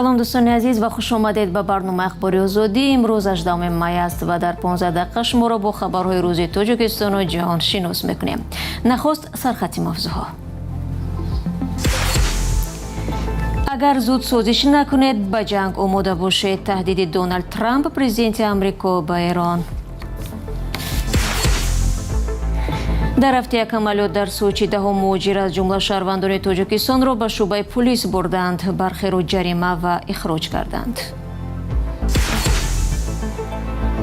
سلام دوستان عزیز و خوش آمدید به برنامه اخباری آزادی. امروز 18 می است و در 15 دقیقه شما را با خبرهای روز تاجیکستان و جهان شناس میکنیم. نخست سرخط موضوعها. اگر زود سازش نکنید به جنگ آماده باشید. تهدید دونالد ترامپ پرزیدنت آمریکا به ایران. در هفته یک عملیات در سوچی 10 مهاجر از جمله شهروندان تاجیکستان را به شعبه پلیس بردند، برخی را جریمه و اخراج کردند.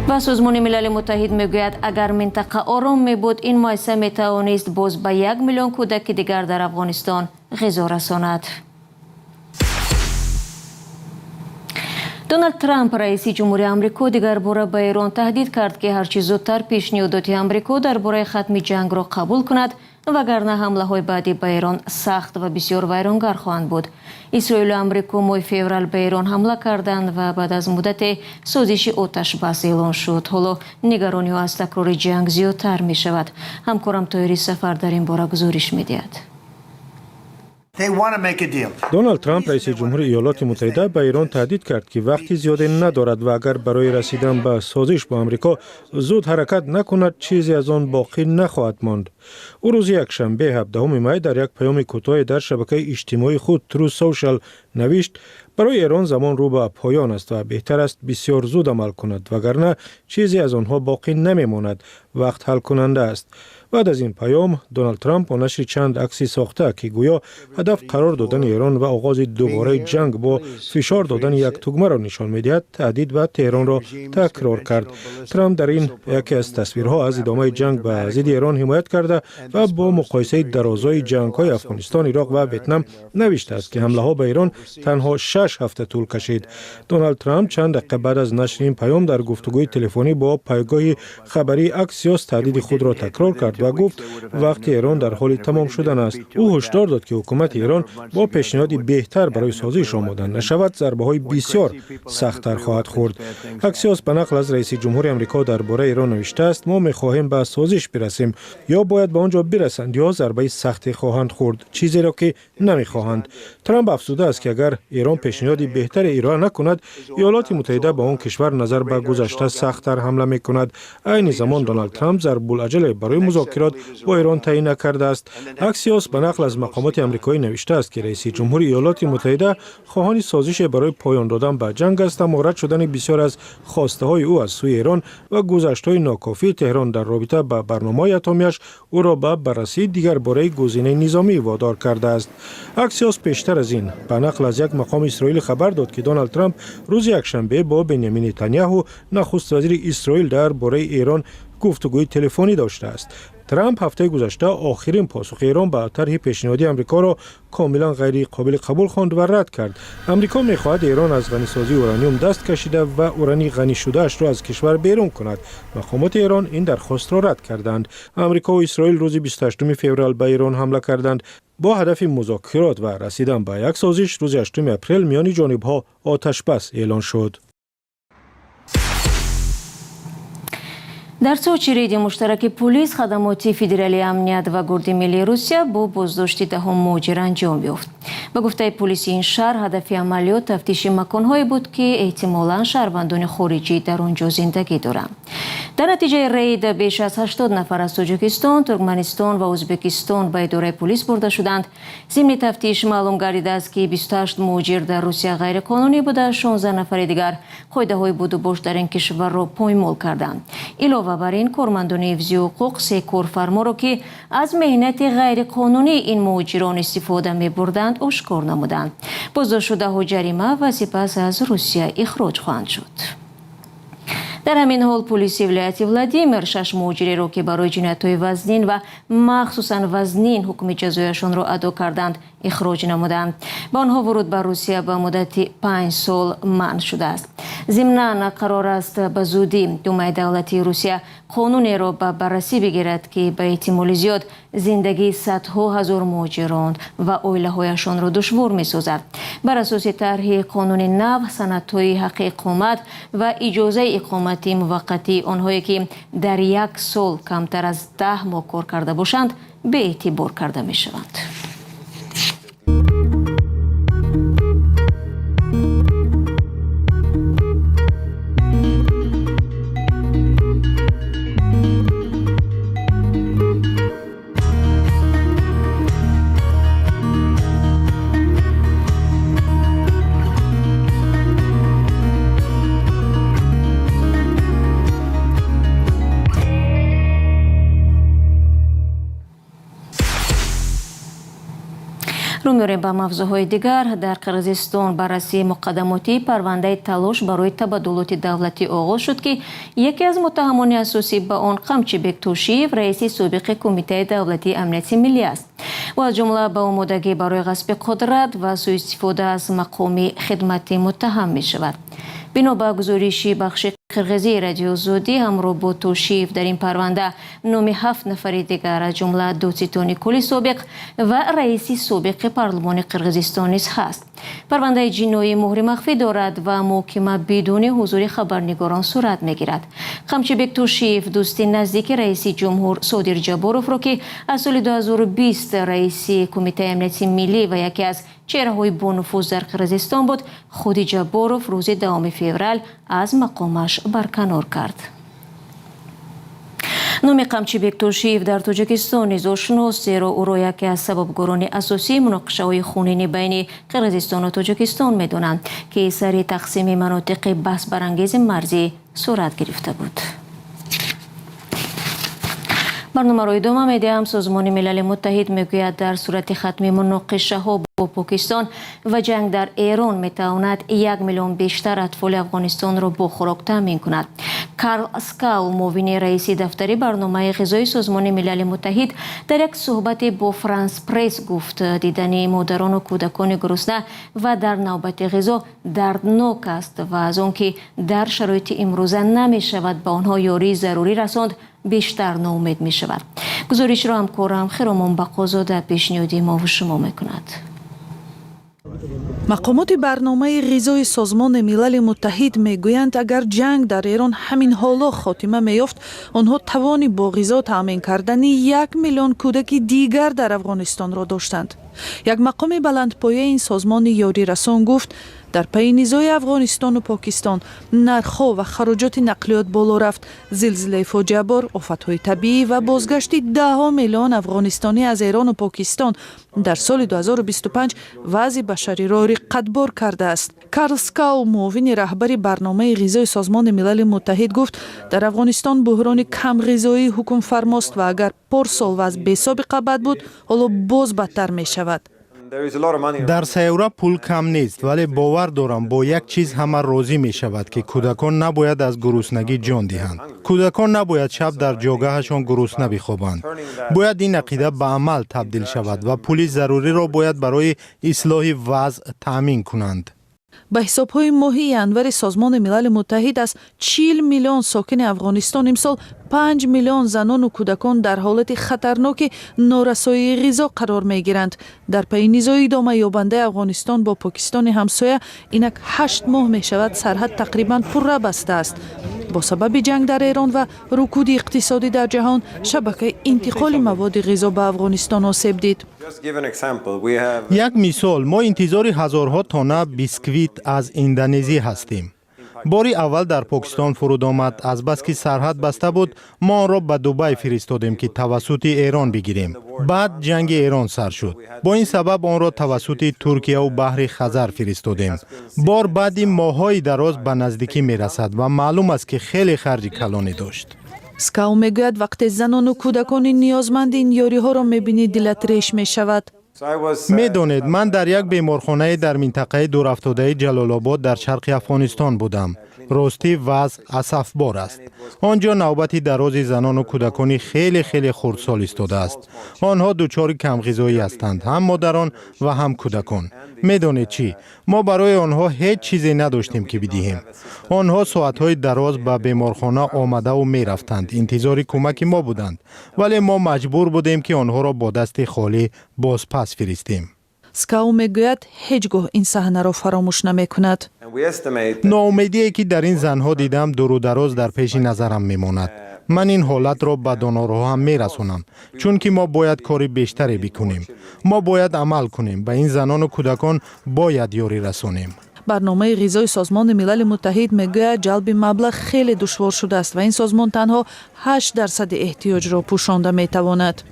و سازمان ملل متحد میگوید اگر منطقه آرام می بود این مؤسسه می توانست باز به 1 میلیون کودک دیگر در افغانستان غذا رساند. دونالد ترامپ رئیس جمهوری آمریکا دیگر باره به ایران تهدید کرد که هرچه زودتر پیشنهادات آمریکا درباره ختم جنگ را قبول کند وگرنه حمله های بعدی به ایران سخت و بسیار ویرانگر خواهند بود. اسرائیل و آمریکا ماه فوریه به ایران حمله کردند و بعد از مدت سازش آتش بس اعلان شد. حالا نگرانی ها از تکرار جنگ زیادتر می شود. همکارم طاهری سفر در این باره گزارش می دهد. دونالد ترامپ رئیس جمهور ایالات متحده به ایران تهدید کرد که وقتی زیادی ندارد و اگر برای رسیدن به سازش با آمریکا زود حرکت نکند چیزی از آن باقی نخواهد ماند. او روز یکشنبه 17 می در یک پیام کوتاه در شبکه اجتماعی خود ترو سوشال نوشت برای ایران زمان رو به پایان است و بهتر است بسیار زود عمل کند وگرنه چیزی از آنها باقی نمیماند. وقت حل کننده است. بعد از این پیام دونالد ترامپ با نشر چند عکسی ساخته که گویا هدف قرار دادن ایران و آغاز دوباره جنگ با فشار دادن یک تگمه را نشان می‌دهد تهدید و تهران را تکرار کرد. ترامپ در این یکی از تصویرها از ادامه جنگ به ضد ایران حمایت کرده و با مقایسه درازای جنگ‌های افغانستان، عراق و ویتنام نوشته است که حمله‌ها به ایران تنها 6 هفته طول کشید. دونالد ترامپ چند دقیقه بعد از نشر این پیام در گفتگوی تلفنی با پایگاه خبری اکسیوس تهدید خود را تکرار کرد و گفت وقتی ایران در حال تمام شدن است. او هشدار داد که حکومت ایران با پیشنهادی بهتر برای سازش آماده نشود ضربه‌های بسیار سخت‌تر خواهد خورد. اکسیوس به نقل از رئیس جمهور آمریکا درباره ایران نوشته است ما می‌خواهیم به سازش برسیم، یا باید به آنجا برسند یا ضربه سختی خواهند خورد، چیزی را که نمی‌خواهند. ترامپ افزوده است که اگر ایران پیشنهادی بهتر ارائه نکند ایالات متحده با آن کشور نظر به گذشته سخت‌تر حمله می‌کند. عین زمان دونالد ترامپ ضرب العجله برای مذاکرات با ایران تعیین نکرده است. اکسیوس به نقل از مقامات آمریکایی نوشته است که رئیس جمهور ایالات متحده خواهان سازش برای پایان دادن به جنگ است، اما رد شدن بسیار از خواسته های او از سوی ایران و گذشته ناکافی تهران در رابطه با برنامه اتمیش او را به بررسی دیگر باره گزینه نظامی وادار کرده است. اکسیوس پیشتر از این به نقل از یک مقام اسرائیلی خبر داد که دونالد ترامپ روز یکشنبه با بنیامین نتانیاهو نخست وزیر اسرائیل درباره ایران گفتگوی تلفنی داشته است. ترامپ هفته گذشته آخرین پاسخ ایران به طرح پیشنهادی آمریکا را کاملا غیر قابل قبول خواند و رد کرد. آمریکا می‌خواهد ایران از غنیسازی اورانیوم دست کشیده و اورانی غنی شده اش را از کشور بیرون کند. مقامات ایران این درخواست را رد کردند. آمریکا و اسرائیل روز 28 فوریه به ایران حمله کردند با هدف مذاکرات و رسیدن به یک سازش. روز 8 اپریل میان جانب‌ها آتش بس اعلان شد. در سوچی رید مشترک پلیس، خدمات فدرالی امنیت و گارد ملی روسیه با بازداشت 10 مهاجر انجام یافت. به گفته پلیس این شهر هدف عملیات تفتیش مکانهایی بود که احتمالاً شهروندان خارجی در آنجا زندگی دارند. در نتیجه رید بیش از 80 نفر از تاجیکستان، ترکمنستان و ازبکستان به اداره پلیس برده شدند. ضمن تفتیش معلوم گردیده است که 28 مهاجر در روسیه غیرقانونی بوده، 16 نفر دیگر قاعده‌های بود و باش در این کشور را پایمال کردند. علاوه بر این کارمندان حفظی حقوق 3 کارفرما را که از مهنت غیرقانونی این مهاجران استفاده می‌بردند آشکار نمودند. بازداشت شده‌ها جریمه و سپس از روسیه اخراج خواهند شد. در همین حال پلیس ولایت ولادیمیر 6 مهاجری را که برای جنایت‌های وزنین و مخصوصاً وزنین حکم جزایشان را ادا کردند اخراج نمودند. با آنها ورود به روسیه به مدت 5 سال منع شده است. ضمناً قرار است به زودی دومای دولتی روسیه قانونی را به بررسی بگیرد که به احتمال زیاد زندگی صدها هزار مهاجران و عائله‌هایشان را دشوار می‌سازد. بر اساس طرح قانون نو، سندهای حق اقامت و اجازه اقامت موقتی آنهایی که در 1 سال کمتر از 10 ماه کار کرده باشند به اعتبار کرده می‌شوند. رو می‌ریم به موضوعهای دیگر. در قرقیزستان بررسی مقدماتی پرونده تلاش برای تبادلات دولتی آغاز شد که یکی از متهمان اساسی به آن قمچیبک توشیف رئیس سابق کمیته دولتی امنیت ملی است و از جمله به آمادگی برای غصب قدرت و سوء استفاده از مقام خدمتی متهم می شود. بنا به گزارش بخش قرقیزی رادیو زودی همراه با توشیف در این پرونده نام 7 نفر دیگر از جمله دوستان کلی سابق و رئیس سابق پارلمان قرقیزستان نیز هست. پرونده جنایی مهر مخفی دارد و محاکمه بدون حضور خبرنگاران صورت میگیرد. قمچیبک توشیف دوست نزدیک رئیس جمهور صادر جباروف را که از سال 2020 رئیس کمیته امنیت ملی و یکی از چهره‌های با نفوذ در قرقیزستان بود، خود جباروف روز 2 فوریه از مقامش برکنار کرد. نام قمچیبک توشیف در تاجیکستان نیز آشناست، زیرا او را یکی از سببگاران اساسی مناقشه‌های خونین بین قرقیزستان و تاجیکستان می‌دانند که سر تقسیم مناطق بحث برانگیز مرزی صورت گرفته بود. برنامه را ادامه می‌دهم. سازمان ملل متحد میگوید در صورت ختم مناقشه‌ها با پاکستان و جنگ در ایران میتواند 1 میلیون بیشتر اطفال افغانستان را با خوراک تامین کند. کارل اسکاو، معاون رئیس دفتر برنامه غذایی سازمان ملل متحد، در یک صحبت با فرانس پرس گفت دیدن مادران و کودکان گرسنه و در نوبت غذا دردناک است و از آنکه در شرایط امروزه نمی شود به آنها یاری ضروری رساند بیشتر ناامید می شود. گزارش را همکارم خیرامان بقازاده پیشنهادی ما و شما می کند. مقامات برنامه غذای سازمان ملل متحد میگویند اگر جنگ در ایران همین حالا خاتمه میافت، آنها توانی با غذا تامین کردن 1 میلیون کودک دیگر در افغانستان را داشتند. یک مقام بلندپایه این سازمان یاری رسان گفت در پی نزاع افغانستان و پاکستان نرخ‌ها و خراجات نقلیات بالا رفت. زلزله فاجعه بار، آفت‌های طبیعی و بازگشت 10 میلیون افغانستانی از ایران و پاکستان در سال 2025 وضع بشری را رقتبار کرده است. کارل اسکاو، معاون رهبر برنامه غذای سازمان ملل متحد گفت در افغانستان بحران کم غذایی حکم فرماست و اگر پارسال وضع بی‌سابقه بد بود، حالا باز بدتر می شود. در سیاره پول کم نیست، ولی باور دارم با یک چیز همه راضی می شود که کودکان نباید از گرسنگی جان دهند. کودکان نباید شب در جاگهشان گرسنه بخوابند. باید این عقیده به عمل تبدیل شود و پول ضروری را باید برای اصلاح وضع تامین کنند. به حساب‌های ماهی انور سازمان ملل متحد از 40 میلیون ساکن افغانستان امسال 5 میلیون زنان و کودکان در حالت خطرناک نارسایی غذا قرار می‌گیرند. در پی نزاع ادامه یابنده افغانستان با پاکستان همسایه اینک 8 ماه می‌شود سرحد تقریباً پره بسته است. با سبب جنگ در ایران و رکود اقتصادی در جهان، شبکه انتقال مواد غذا به افغانستان آسیب دید. یک مثال، ما انتظار هزارها تانه بیسکویت از اندونزی هستیم. باری اول در پاکستان فرود آمد، از بس که سرحد بسته بود ما آن را به دبی فرستادیم که توسط ایران بگیریم. بعد جنگ ایران سر شد، با این سبب آن را توسط ترکیه و بحر خزر فرستادیم. بار بعدی ماه‌های دراز به نزدیکی می رسد و معلوم است که خیلی خرج کلانی داشت. اسکاو میگوید وقتی زنان و کودکان نیازمند این یاری ها را میبینید دلت ریش می شود. میدانید من در یک بیمارخانه در منطقه دورافتاده جلال آباد در شرق افغانستان بودم. راستی وضع اسفبار است. آنجا نوبت دراز زنان و کودکان خیلی خردسال ایستاده است. آنها دچار کم غذایی هستند، هم مادران و هم کودکان. میدانید چی؟ ما برای آنها هیچ چیزی نداشتیم که بدهیم. آنها ساعت‌های دراز به بیمارخانه آمده و می‌رفتند، انتظار کمک ما بودند، ولی ما مجبور بودیم که آنها را با دست خالی بازپس فرستیم. اسکاو میگوید هیچگاه این صحنه را فراموش نمی‌کند. ناامیدی که در این زنها دیدم دور و دراز در پیش نظرم میماند. من این حالت را به دانارها هم میرسونم، چون که ما باید کاری بیشتری بکنیم. ما باید عمل کنیم، به این زنان و کودکان باید یاری رسونیم. برنامه غذای سازمان ملل متحد میگوید جلب مبلغ خیلی دشوار شده است و این سازمان تنها 8% احتیاج را پوشانده میتواند.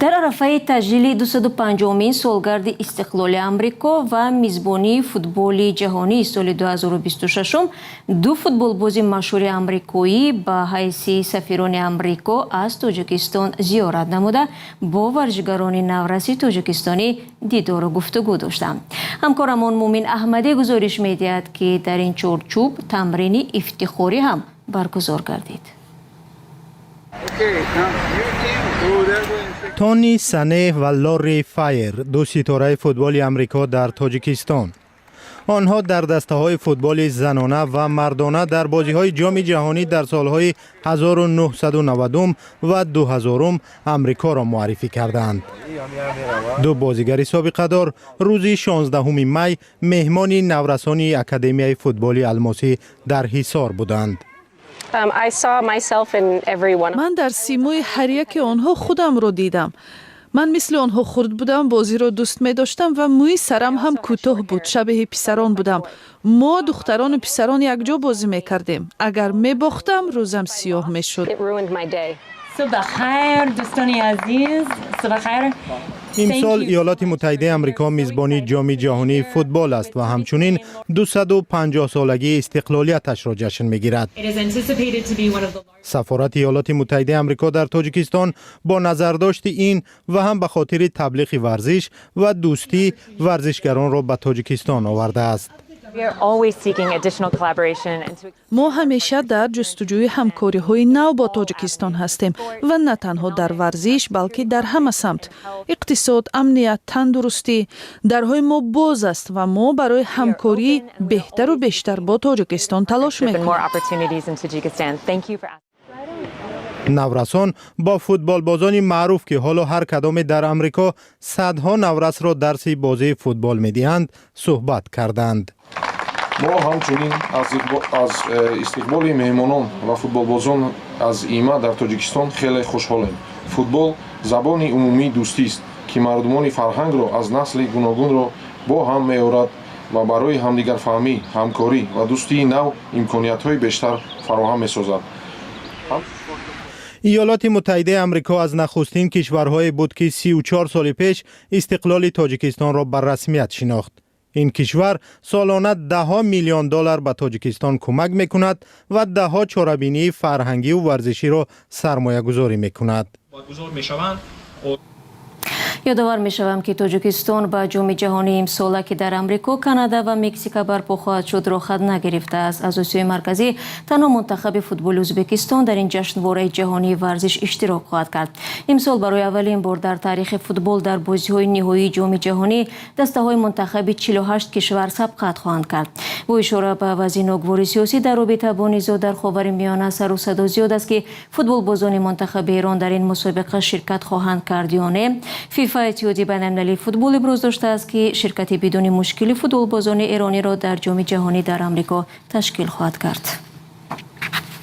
در عرفه تجلیل 205مین سالگرد استقلال آمریکا و میزبانی فوتبال جهانی سال 2026 دو فوتبالباز مشهور آمریکایی با حیث سفیران آمریکا از تاجیکستان زیارت نموده با ورزشکاران نورسی تاجیکستانی دیدار و گفتگو داشتند. همکارمان مومن احمدی گزارش می‌دهد که در این چارچوب تمرین افتخاری هم برگزار گردید. تونی سنه و لوری فایر دو ستاره فوتبال آمریکا در تاجیکستان. آنها در دسته‌های فوتبال زنانه و مردانه در بازی‌های جام جهانی در سال‌های 1990 و 2000 آمریکا را معرفی کردند. دو بازیگر سابقه دار روز 16 می مهمان نورسانی اکادمیای فوتبال الماسی در حصار بودند. من در سیمای هر یک آنها خودم را دیدم. من مثل آنها خرد بودم، بازی را دوست می داشتم و موی سرم هم کوتاه بود. شبیه پسران بودم. ما دختران و پسران یک جا بازی می کردیم. اگر می باختم روزم سیاه می شد. صبح خیر دوستان عزیز، صبح خیر. امسال ایالات متحده آمریکا میزبانی جام جهانی فوتبال است و همچنین 250 سالگی استقلالیتش را جشن میگیرد. سفارت ایالات متحده آمریکا در تاجیکستان با نظرداشت این و هم به خاطر تبلیغ ورزش و دوستی ورزشگران را به تاجیکستان آورده است. ما همیشه در جستجوی همکاری‌های نو با تاجیکستان هستیم و نه تنها در ورزش بلکه در همه سمت. اقتصاد، امنیت، تندرستی درهای ما باز است و ما برای همکاری بهتر و بیشتر با تاجیکستان تلاش می‌کنیم. نورسان با فوتبال بازانی معروف که حالا هر کدام در آمریکا صدها نورس را درس بازی فوتبال می‌دهند صحبت کردند. ما همچنین از استقبال مهمانان و فوتبالبازان از ایما در تاجیکستان خیلی خوشحالیم. فوتبال زبان عمومی دوستی است که مردمان فرهنگ را از نسل گوناگون را با هم می‌آورد و برای همدیگر فهمی، همکاری و دوستی نو امکانیت‌های بیشتر فراهم می‌سازد. ایالات متحده آمریکا از نخستین کشورهای بود که 34 سال پیش استقلال تاجیکستان را به رسمیت شناخت. این کشور سالانه $10 میلیون به تاجیکستان کمک میکند و دهها چاره‌بینی فرهنگی و ورزشی را سرمایه گذاری میکند. یادآور می‌شوم که تاجیکستان با جام جهانی امسال که در آمریکا، کانادا و مکزیک برپا خواهد شد را خود نگرفته است. از آسیای مرکزی تنها منتخب فوتبال ازبکستان در این جشنواره جهانی ورزش اشتراک خواهد کرد. امسال برای اولین بار در تاریخ فوتبال در بازی‌های نهایی جام جهانی دسته‌های منتخب 48 کشور سبقت خواهند کرد. با اشاره به وضع ناگوار سیاسی در رابطه با نزاع در خاورمیانه سر و صدا زیاد است که فوتبال بازان منتخب ایران در این مسابقه شرکت خواهند کرد یا نه. فیفا اتحادیه بین‌المللی فوتبال ابراز داشته است که شرکت بدون مشکل فوتبال بازان ایرانی را در جام جهانی در آمریکا تشکیل خواهد کرد.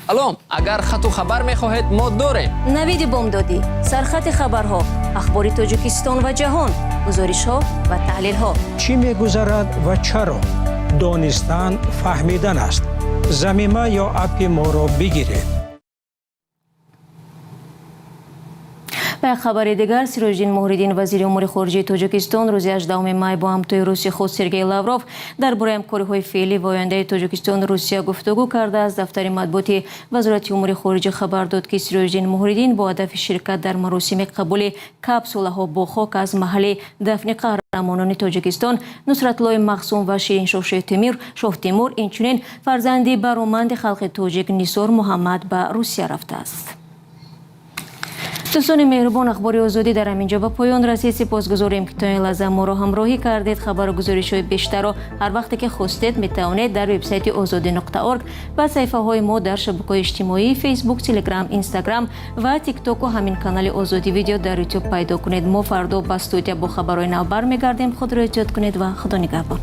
سلام، اگر خط و خبر می‌خواهید ما داریم. نوید بامدادی، سرخط خبرها، اخبار تاجیکستان و جهان، گزارش‌ها و تحلیل‌ها. چی می‌گذرد و چرا؟ دانستن فهمیدن است. ضمیمه یا اپ ما را بگیرید. به خبر دیگر، سیروژدین مهردین وزیر امور خارجه تاجیکستان روز 18 می با همتای روسی خود سرگئی لاوروف درباره همکاری‌های فعلی و آینده تاجیکستان روسیه گفتگو کرده است. دفتر مطبوعاتی وزارت امور خارجه خبر داد که سیروژدین مهردین با هدف شرکت در مراسم قبول کپسوله‌ها با خاک از محل دفن قهرمانان تاجیکستان نصرتالله مخزوم و شیرین‌شاه شاه تیمور اینچنین فرزند برومند خلق تاجیک نیسار محمد به روسیه رفته است. دوستان مهربان، اخبار آزادی در همینجا به پایان رسید. سپاسگزاریم که تا این لحظه ما را همراهی کردید. خبر و گزارش‌های بیشتر را هر وقتی که خواستید میتوانید در وبسایت azadi.org و صفحه‌های ما در شبکه‌های اجتماعی فیسبوک، تلگرام، اینستاگرام و تیک تاک و همین کانال آزادی ویدیو در یوتیوب پیدا کنید. ما فردا با استودیو با خبرهای نو برمیگردیم. خود را احتیاط کنید و خدا نگهبان.